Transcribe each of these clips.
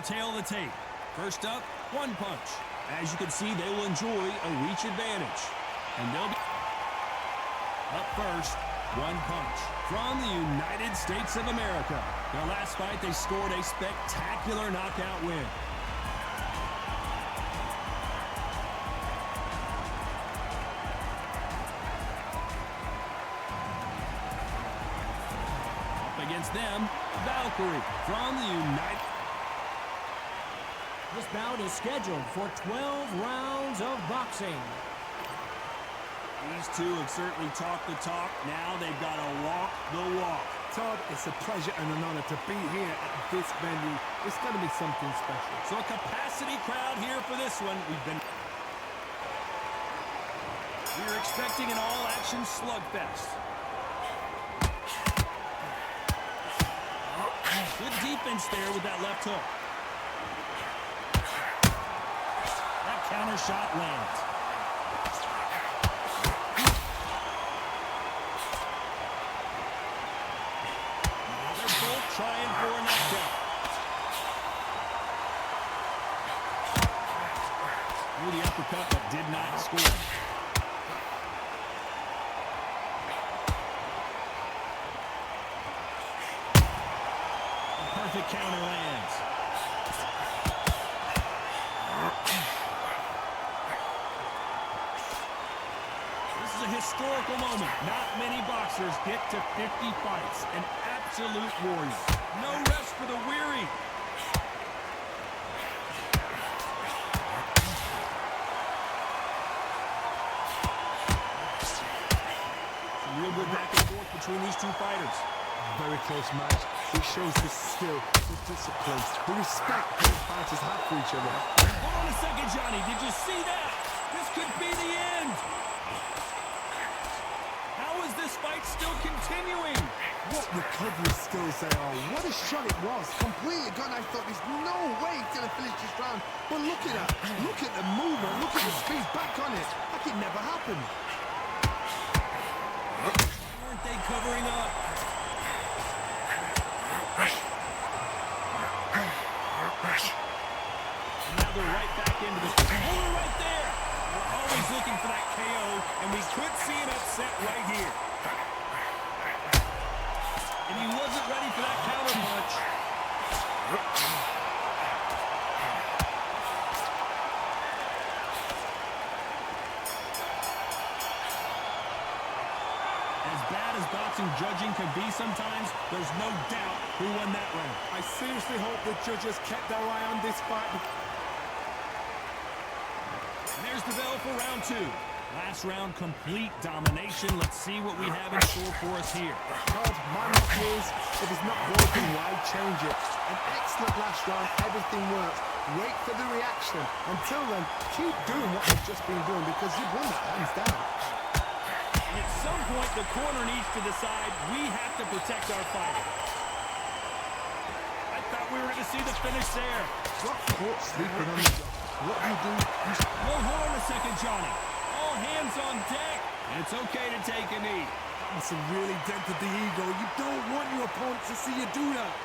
tail of the tape. First up, one punch. As you can see, they will enjoy a reach advantage. And they'll be up first, one punch. From the United States of America. Their last fight, they scored a spectacular knockout win. Up against them, Valkyrie from the United. This bout is scheduled for 12 rounds of boxing. These two have certainly talked the talk. Now they've got to walk the walk. Todd, it's a pleasure and an honor to be here at this venue. It's going to be something special. So a capacity crowd here for this one. We're expecting an all-action slugfest. Good defense there with that left hook. That counter shot lands. Trying for a knockdown. Ooh, the uppercut, but did not score. A perfect counter lands. This is a historical moment. Not many boxers get to 50 fights. An absolute warrior. No rest for the weary. Some real good back and forth between these two fighters. Very close match. It shows the skill, the discipline, the respect both fighters have for each other. Hold on a second, Johnny. Did you see that? This could be the end. How is this fight still continuing? What recovery skills they are. What a shot it was. Completely gone. I thought there's no way he's going to finish this round. But look at that. Look at the movement. Look at the speed. Back on it. Like it never happened. Weren't they covering up? Now they're right back into this. Oh, right there. We're always looking for that KO, and we could see an upset right here. And he wasn't ready for that counter punch. As bad as boxing judging can be sometimes, there's no doubt who won that round. I seriously hope the judges kept their eye on this fight. And there's the bell for round two. Last round, complete domination. Let's see what we have in store for us here. God, my motto is, if it's not working, why change it? An excellent last round, everything works. Wait for the reaction. Until then, keep doing what you've just been doing because you've won that hands down. And at some point, the corner needs to decide we have to protect our fighter. I thought we were going to see the finish there. Drop caught sleeping on the job. What do you do? Well, hold on a second, Johnny. All hands on deck. It's okay to take a knee. It's really dented the ego. You don't want your opponent to see you do that.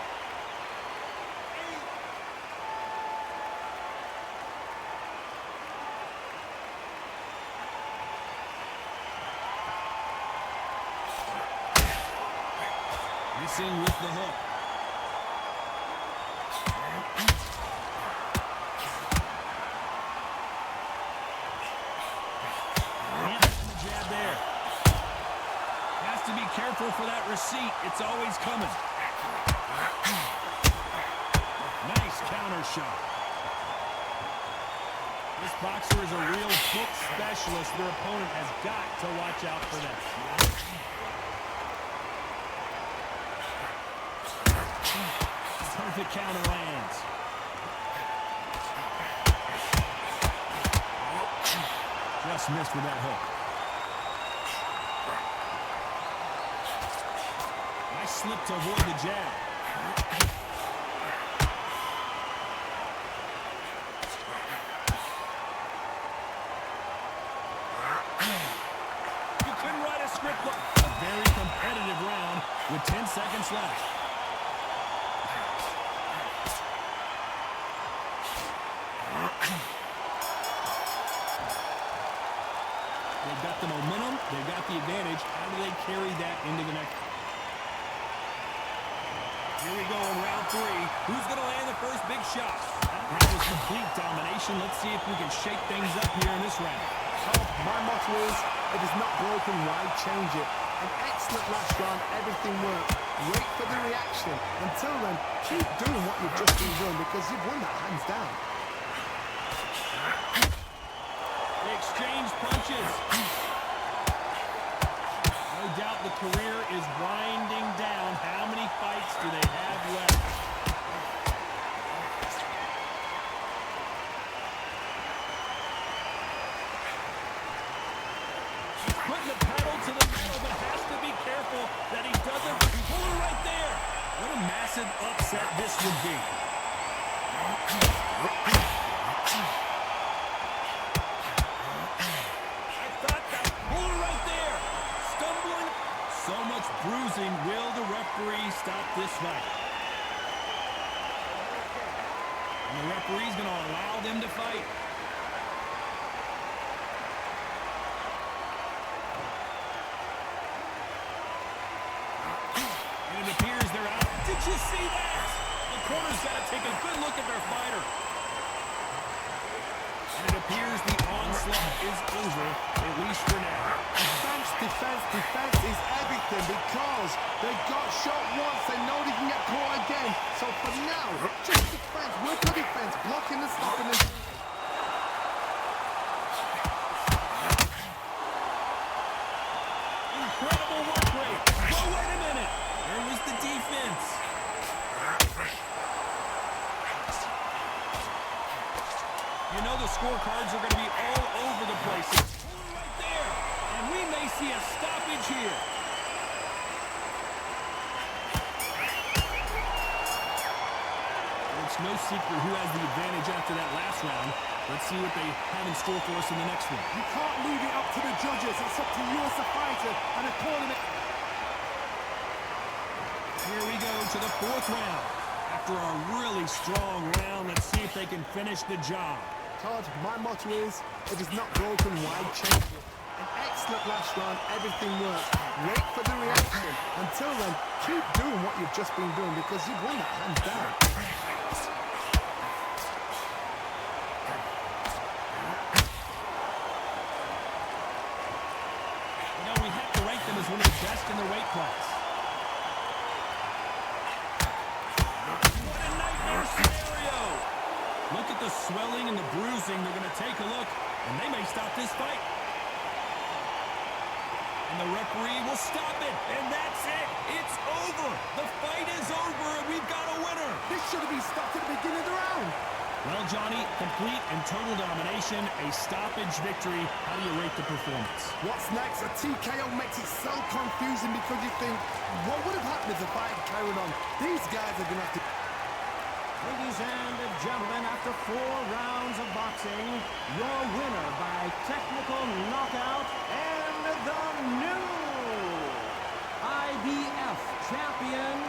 Missing with the hook. Careful for that receipt. It's always coming. Nice counter shot. This boxer is a real hook specialist. Their opponent has got to watch out for that. Perfect counter lands. Just missed with that hook. Slip to avoid the jab. You couldn't write a script. A very competitive round with 10 seconds left. got the momentum. They've got the advantage. How do they carry that into the next? Here we go in round 3. Who's going to land the first big shot? That was complete domination. Let's see if we can shake things up here in this round. Oh, my motto is, if it's not broken, why change it? An excellent last round, everything worked. Wait for the reaction. Until then, keep doing what you've just been doing because you've won that hands down. They exchange punches. No doubt the career is winding down. How many fights do they have left? He's putting the pedal to the metal, but has to be careful that he doesn't pull it right there. What a massive upset this would be. So much bruising. Will the referee stop this fight? And the referee's going to allow them to fight. And it appears they're out. Did you see that? The corner's got to take a good look at their fighter. And it appears the onslaught is over, at least for now. Defense is everything because they got shot once. They know they can get caught again. So for now, just defense, work on defense, blocking and stopping it. Incredible work rate. Oh, wait a minute. Where was the defense? You know the scorecards are going to be all over the place. It's right there. And we may see a stoppage here. It's no secret who has the advantage after that last round. Let's see what they have in store for us in the next one. You can't leave it up to the judges. It's up to you as a fighter and a corner. Here we go to the 4th round. After a really strong round, let's see if they can finish the job. Todd, my motto is, if it's not broken, why change it? An excellent last round, everything worked. Wait for the reaction. Until then, keep doing what you've just been doing because you've won that hands down. You know, we have to rank them as one of the best in their weight class. What a nightmare scenario! Look at the swelling and the bruising. They're going to take a look, and they may stop this fight. And the referee will stop it, and that's it. It's over. The fight is over, and we've got a winner. This should have been stopped at the beginning of the round. Well, Johnny, complete and total domination, a stoppage victory. How do you rate the performance? What's next? A TKO makes it so confusing because you think, what would have happened if the fight had carried on? These guys are going to have to... Ladies and gentlemen, after 4 rounds of boxing, your winner by technical knockout and the new IBF champion,